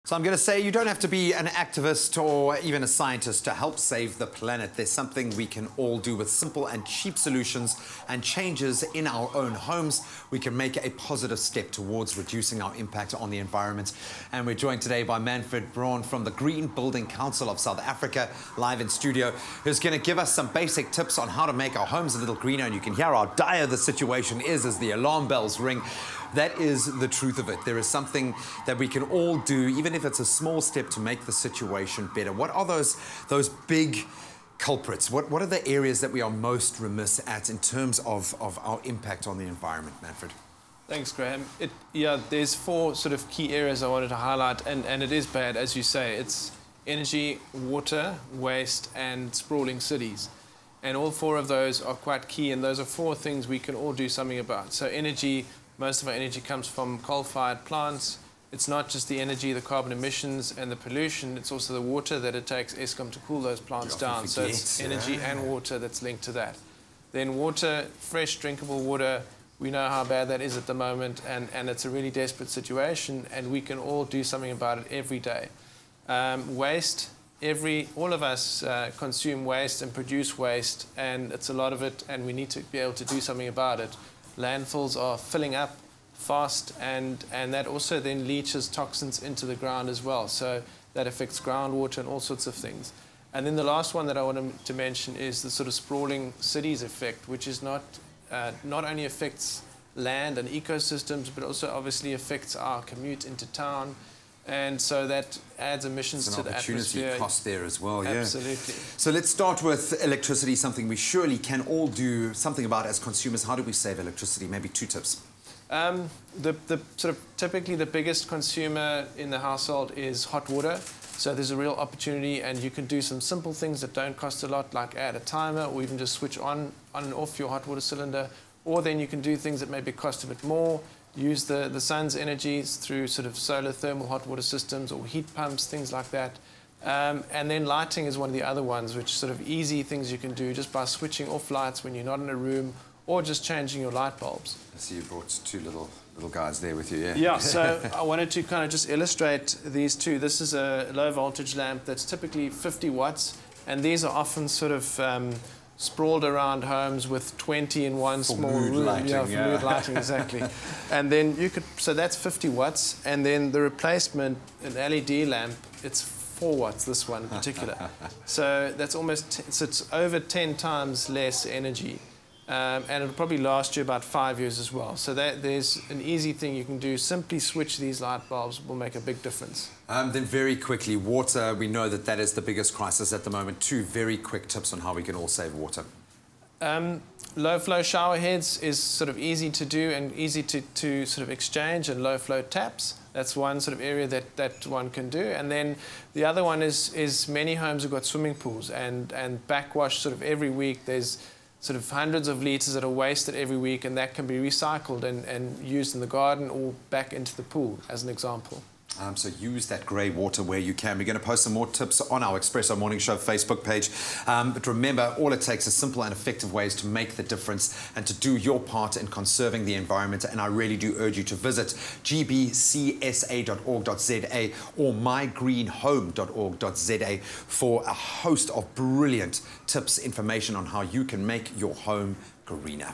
So I'm going to say you don't have to be an activist or even a scientist to help save the planet. There's something we can all do with simple and cheap solutions and changes in our own homes. We can make a positive step towards reducing our impact on the environment. And we're joined today by Manfred Bruane from the Green Building Council of South Africa, live in studio, who's going to give us some basic tips on how to make our homes a little greener. And you can hear how dire the situation is as the alarm bells ring. That is the truth of it. There is something that we can all do, even if it's a small step, to make the situation better. What are those big culprits? What are the areas that we are most remiss at in terms of our impact on the environment, Manfred? Thanks, Graham. There's four sort of key areas I wanted to highlight, and it is bad, as you say. It's energy, water, waste, and sprawling cities. And all four of those are quite key, and those are four things we can all do something about. So energy, most of our energy comes from coal-fired plants. It's not just the energy, the carbon emissions and the pollution, it's also the water that it takes Eskom to cool those plants down. So it's energy and water that's linked to that. Then water, fresh drinkable water, we know how bad that is at the moment, and it's a really desperate situation, and we can all do something about it every day. Waste, all of us consume waste and produce waste, and it's a lot of it, and we need to be able to do something about it. Landfills are filling up fast, and that also then leaches toxins into the ground as well. So that affects groundwater and all sorts of things. And then the last one that I wanted to mention is the sort of sprawling cities effect, which is not only affects land and ecosystems, but also obviously affects our commute into town. And so that adds emissions to the atmosphere. It's an opportunity cost there as well, yeah. Absolutely. So let's start with electricity, something we surely can all do something about as consumers. How do we save electricity? Maybe 2 tips. Typically the biggest consumer in the household is hot water. So there's a real opportunity, and you can do some simple things that don't cost a lot, like add a timer or even just switch on and off your hot water cylinder. Or then you can do things that maybe cost a bit more. Use the sun's energies through sort of solar thermal hot water systems or heat pumps, things like that. And then lighting is one of the other ones, which sort of easy things you can do just by switching off lights when you're not in a room, or just changing your light bulbs. I see you brought 2 little guys there with you, yeah? Yeah, so I wanted to kind of just illustrate these two. This is a low voltage lamp that's typically 50 watts, and these are often sort of sprawled around homes with 20 in one small room. Lighting, for mood lighting, exactly. And then so that's 50 watts, and then the replacement, an LED lamp, it's 4 watts, this one in particular. So that's it's over 10 times less energy. And it'll probably last you about 5 years as well. So there's an easy thing you can do. Simply switch these light bulbs will make a big difference. Then very quickly, water. We know that is the biggest crisis at the moment. 2 very quick tips on how we can all save water. Low flow shower heads is sort of easy to do and easy to sort of exchange, and low flow taps. That's one sort of area that one can do. And then the other one is many homes have got swimming pools, and backwash sort of every week. There's sort of hundreds of litres that are wasted every week, and that can be recycled and used in the garden or back into the pool, as an example. So use that grey water where you can. We're going to post some more tips on our Expresso Morning Show Facebook page. But remember, all it takes is simple and effective ways to make the difference and to do your part in conserving the environment. And I really do urge you to visit gbcsa.org.za or mygreenhome.org.za for a host of brilliant tips, information on how you can make your home greener.